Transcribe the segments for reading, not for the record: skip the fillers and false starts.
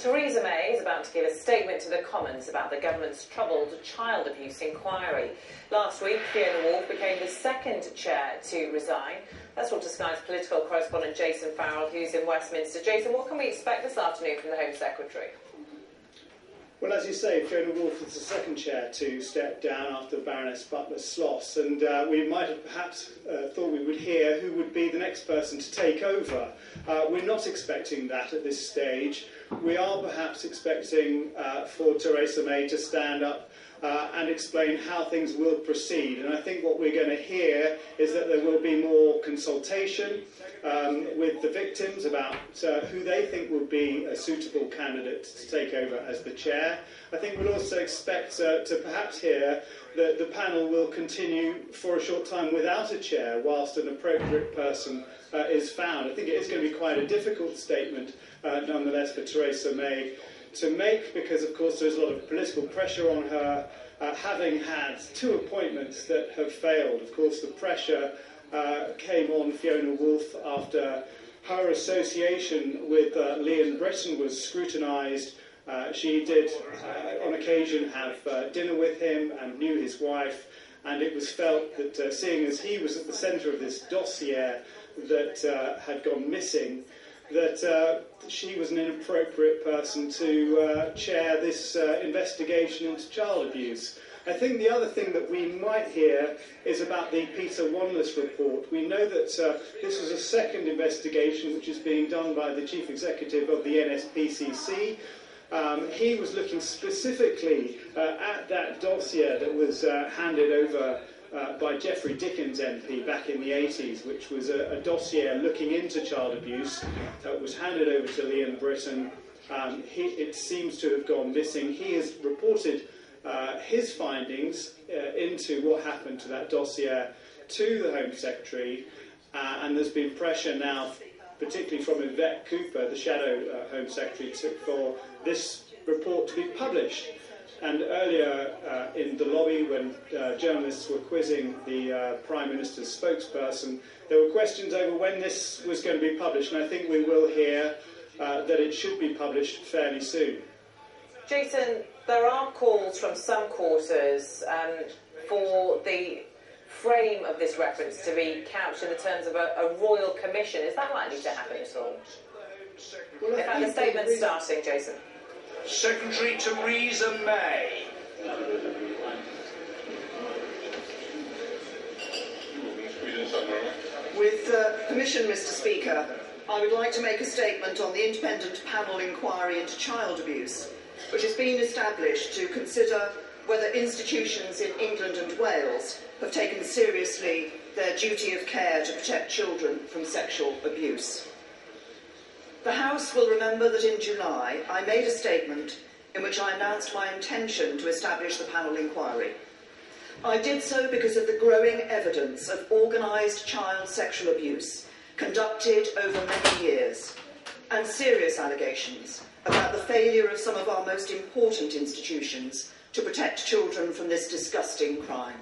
Theresa May is about to give a statement to the Commons about the government's troubled child abuse inquiry. Last week, Fiona Woolf became the second chair to resign. That's what Sky's political correspondent Jason Farrell, who's in Westminster. Jason, what can we expect this afternoon from the Home Secretary? Well, as you say, Fiona Woolf is the second chair to step down after Baroness Butler's sloss, and we might have perhaps thought we would hear who would be the next person to take over. We're not expecting that at this stage. We are perhaps expecting for Theresa May to stand up and explain how things will proceed. And I think what we're going to hear is that there will be more consultation with the victims about who they think would be a suitable candidate to take over as the chair. I think we'll also expect to perhaps hear that the panel will continue for a short time without a chair whilst an appropriate person is found. I think it is going to be quite a difficult statement, nonetheless, for Theresa May to make, because, of course, there's a lot of political pressure on her, having had two appointments that have failed. Of course, the pressure came on Fiona Woolf after her association with Liam Britton was scrutinised. She did, on occasion, have dinner with him and knew his wife, and it was felt that seeing as he was at the centre of this dossier that had gone missing, that she was an inappropriate person to chair this investigation into child abuse. I think the other thing that we might hear is about the Peter Wanless report. We know that this was a second investigation which is being done by the Chief Executive of the NSPCC. He was looking specifically at that dossier that was handed over by Geoffrey Dickens MP back in the 80s, which was a dossier looking into child abuse that was handed over to Liam Britton. It seems to have gone missing. He has reported his findings into what happened to that dossier to the Home Secretary, and there's been pressure now, particularly from Yvette Cooper, the Shadow Home Secretary, for this report to be published. And earlier in the lobby, when journalists were quizzing the Prime Minister's spokesperson, there were questions over when this was going to be published, and I think we will hear that it should be published fairly soon. Jason, there are calls from some quarters for the frame of this reference to be couched in the terms of a royal commission. Is that likely to happen at all? Well, in fact, the statement's starting, Jason. Secretary Theresa May. With permission, Mr. Speaker, I would like to make a statement on the independent panel inquiry into child abuse, which has been established to consider whether institutions in England and Wales have taken seriously their duty of care to protect children from sexual abuse. The House will remember that in July I made a statement in which I announced my intention to establish the panel inquiry. I did so because of the growing evidence of organised child sexual abuse conducted over many years, and serious allegations about the failure of some of our most important institutions to protect children from this disgusting crime.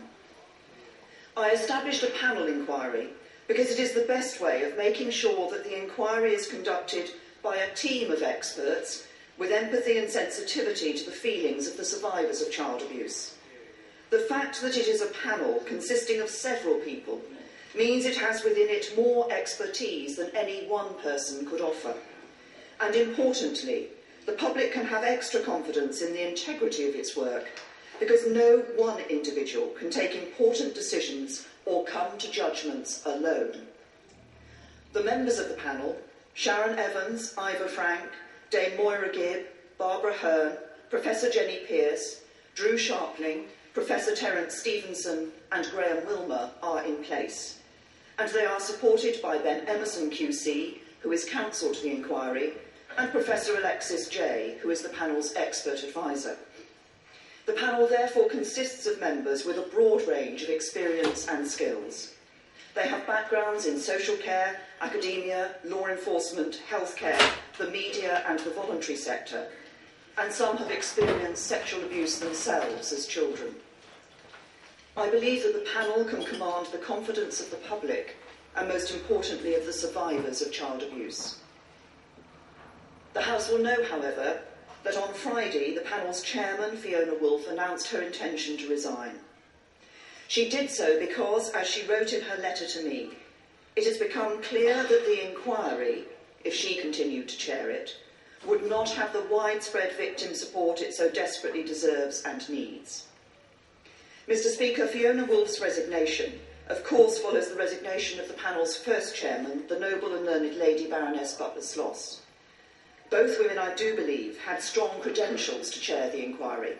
I established a panel inquiry because it is the best way of making sure that the inquiry is conducted by a team of experts with empathy and sensitivity to the feelings of the survivors of child abuse. The fact that it is a panel consisting of several people means it has within it more expertise than any one person could offer. And importantly, the public can have extra confidence in the integrity of its work because no one individual can take important decisions or come to judgments alone. The members of the panel, Sharon Evans, Ivor Frank, Dame Moira Gibb, Barbara Hearn, Professor Jenny Pearce, Drew Sharpling, Professor Terence Stevenson and Graham Wilmer are in place. And they are supported by Ben Emerson QC, who is counsel to the inquiry, and Professor Alexis Jay, who is the panel's expert advisor. The panel therefore consists of members with a broad range of experience and skills. They have backgrounds in social care, academia, law enforcement, healthcare, the media and the voluntary sector, and some have experienced sexual abuse themselves as children. I believe that the panel can command the confidence of the public and, most importantly, of the survivors of child abuse. The House will know, however, that on Friday the panel's chairman, Fiona Woolf, announced her intention to resign. She did so because, as she wrote in her letter to me, it has become clear that the inquiry, if she continued to chair it, would not have the widespread victim support it so desperately deserves and needs. Mr. Speaker, Fiona Woolf's resignation, of course, follows the resignation of the panel's first chairman, the noble and learned Lady Baroness Butler-Sloss. Both women, I do believe, had strong credentials to chair the inquiry.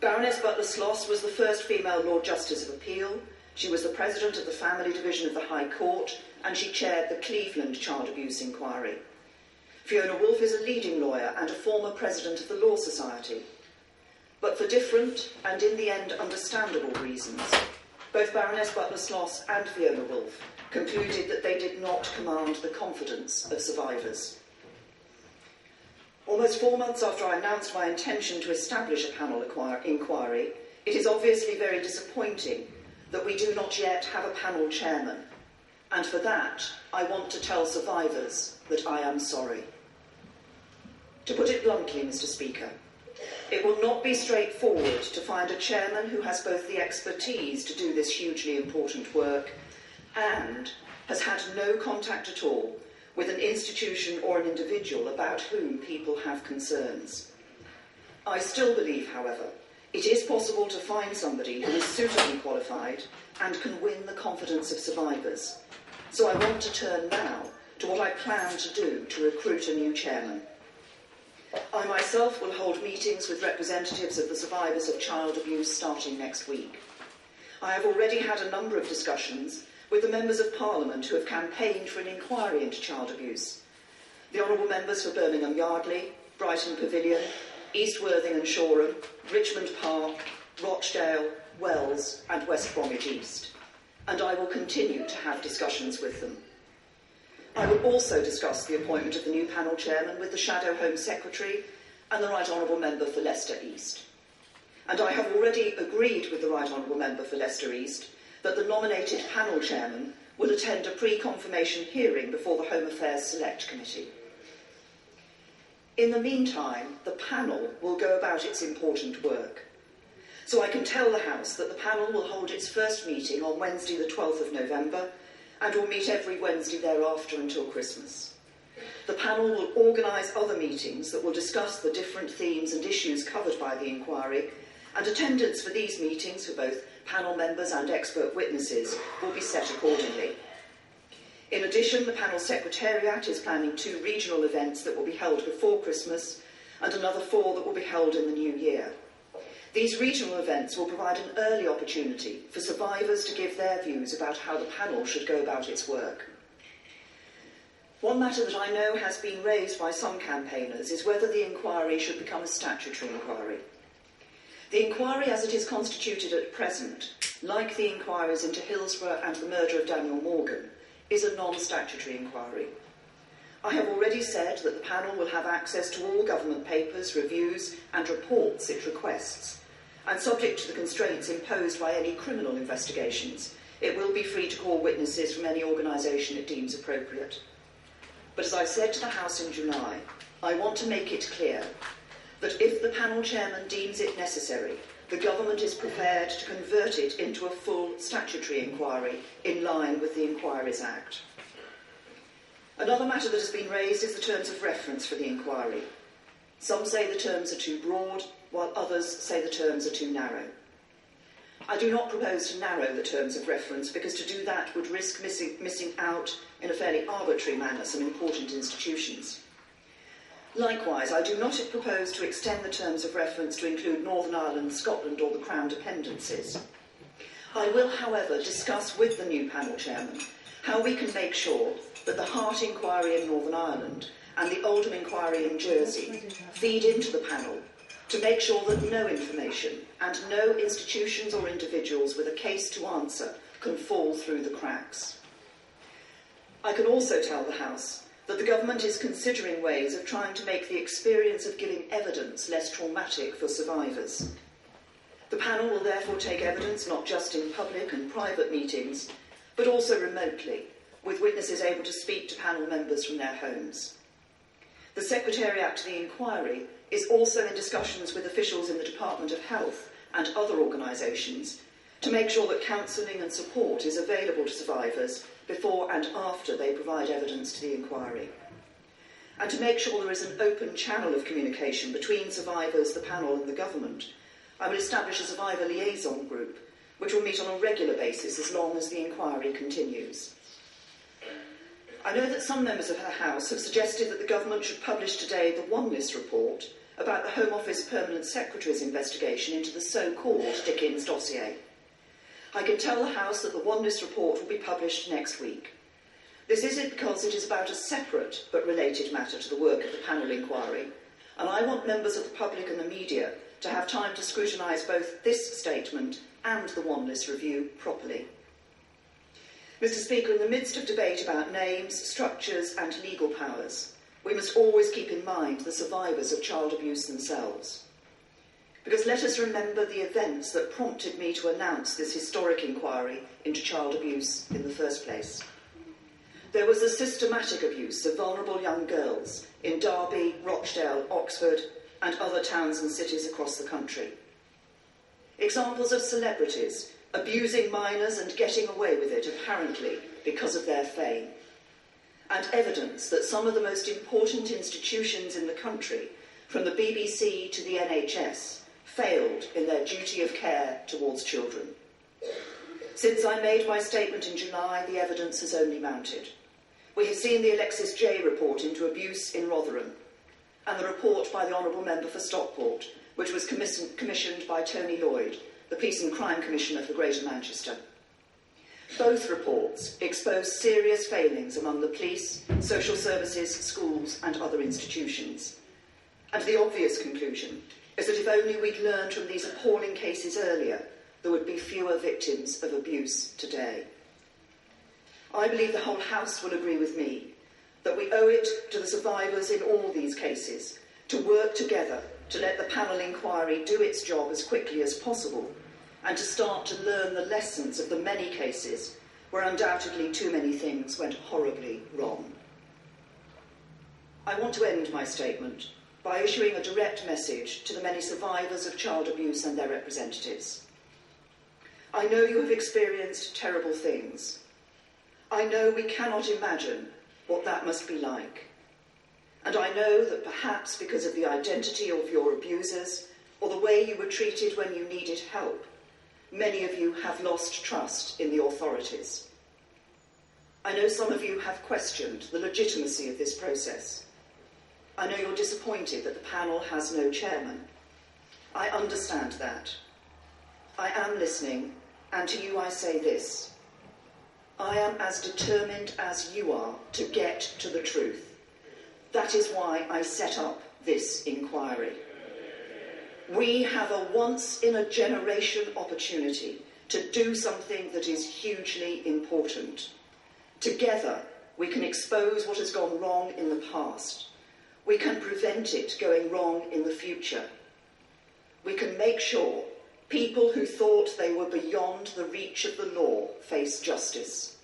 Baroness Butler-Sloss was the first female Lord Justice of Appeal, she was the President of the Family Division of the High Court, and she chaired the Cleveland Child Abuse Inquiry. Fiona Woolf is a leading lawyer and a former President of the Law Society. But for different, and in the end understandable reasons, both Baroness Butler-Sloss and Fiona Woolf concluded that they did not command the confidence of survivors. Almost 4 months after I announced my intention to establish a panel inquiry, it is obviously very disappointing that we do not yet have a panel chairman, and for that I want to tell survivors that I am sorry. To put it bluntly, Mr. Speaker, it will not be straightforward to find a chairman who has both the expertise to do this hugely important work and has had no contact at all with an institution or an individual about whom people have concerns. I still believe, however, it is possible to find somebody who is suitably qualified and can win the confidence of survivors. So I want to turn now to what I plan to do to recruit a new chairman. I myself will hold meetings with representatives of the survivors of child abuse starting next week. I have already had a number of discussions with the members of Parliament who have campaigned for an inquiry into child abuse. The honourable members for Birmingham Yardley, Brighton Pavilion, East Worthing and Shoreham, Richmond Park, Rochdale, Wells and West Bromwich East. And I will continue to have discussions with them. I will also discuss the appointment of the new panel chairman with the Shadow Home Secretary and the Right Honourable Member for Leicester East. And I have already agreed with the Right Honourable Member for Leicester East that the nominated panel chairman will attend a pre-confirmation hearing before the Home Affairs Select Committee. In the meantime, the panel will go about its important work. So I can tell the House that the panel will hold its first meeting on Wednesday the 12th of November and will meet every Wednesday thereafter until Christmas. The panel will organise other meetings that will discuss the different themes and issues covered by the inquiry, and attendance for these meetings for both panel members and expert witnesses will be set accordingly. In addition, the panel secretariat is planning 2 regional events that will be held before Christmas and another 4 that will be held in the new year. These regional events will provide an early opportunity for survivors to give their views about how the panel should go about its work. One matter that I know has been raised by some campaigners is whether the inquiry should become a statutory inquiry. The inquiry as it is constituted at present, like the inquiries into Hillsborough and the murder of Daniel Morgan, is a non-statutory inquiry. I have already said that the panel will have access to all government papers, reviews and reports it requests, and subject to the constraints imposed by any criminal investigations, it will be free to call witnesses from any organisation it deems appropriate. But as I said to the House in July, I want to make it clear that if the panel chairman deems it necessary, the government is prepared to convert it into a full statutory inquiry in line with the Inquiries Act. Another matter that has been raised is the terms of reference for the inquiry. Some say the terms are too broad, while others say the terms are too narrow. I do not propose to narrow the terms of reference because to do that would risk missing out in a fairly arbitrary manner some important institutions. Likewise, I do not propose to extend the terms of reference to include Northern Ireland, Scotland or the Crown dependencies. I will, however, discuss with the new panel chairman how we can make sure that the Hart inquiry in Northern Ireland and the Oldham inquiry in Jersey feed into the panel to make sure that no information and no institutions or individuals with a case to answer can fall through the cracks. I can also tell the House that the government is considering ways of trying to make the experience of giving evidence less traumatic for survivors. The panel will therefore take evidence not just in public and private meetings, but also remotely, with witnesses able to speak to panel members from their homes. The Secretariat to the inquiry is also in discussions with officials in the Department of Health and other organisations to make sure that counselling and support is available to survivors before and after they provide evidence to the inquiry. And to make sure there is an open channel of communication between survivors, the panel and the government, I will establish a survivor liaison group which will meet on a regular basis as long as the inquiry continues. I know that some members of the House have suggested that the government should publish today the Oneness report about the Home Office Permanent Secretary's investigation into the so-called Dickens dossier. I can tell the House that the Oneness report will be published next week. This is because it is about a separate but related matter to the work of the panel inquiry, and I want members of the public and the media to have time to scrutinise both this statement and the Oneness review properly. Mr. Speaker, in the midst of debate about names, structures and legal powers, we must always keep in mind the survivors of child abuse themselves. Because let us remember the events that prompted me to announce this historic inquiry into child abuse in the first place. There was the systematic abuse of vulnerable young girls in Derby, Rochdale, Oxford and other towns and cities across the country. Examples of celebrities abusing minors and getting away with it apparently because of their fame. And evidence that some of the most important institutions in the country, from the BBC to the NHS, failed in their duty of care towards children. Since I made my statement in July, the evidence has only mounted. We have seen the Alexis J report into abuse in Rotherham, and the report by the Honourable Member for Stockport, which was commissioned by Tony Lloyd, the Peace and Crime Commissioner for Greater Manchester. Both reports expose serious failings among the police, social services, schools and other institutions. And the obvious conclusion is that if only we'd learned from these appalling cases earlier, there would be fewer victims of abuse today. I believe the whole House will agree with me that we owe it to the survivors in all these cases to work together to let the panel inquiry do its job as quickly as possible and to start to learn the lessons of the many cases where undoubtedly too many things went horribly wrong. I want to end my statement by issuing a direct message to the many survivors of child abuse and their representatives. I know you have experienced terrible things. I know we cannot imagine what that must be like. And I know that perhaps because of the identity of your abusers or the way you were treated when you needed help, many of you have lost trust in the authorities. I know some of you have questioned the legitimacy of this process. I know you're disappointed that the panel has no chairman. I understand that. I am listening, and to you I say this. I am as determined as you are to get to the truth. That is why I set up this inquiry. We have a once-in-a-generation opportunity to do something that is hugely important. Together, we can expose what has gone wrong in the past. We can prevent it going wrong in the future. We can make sure people who thought they were beyond the reach of the law face justice.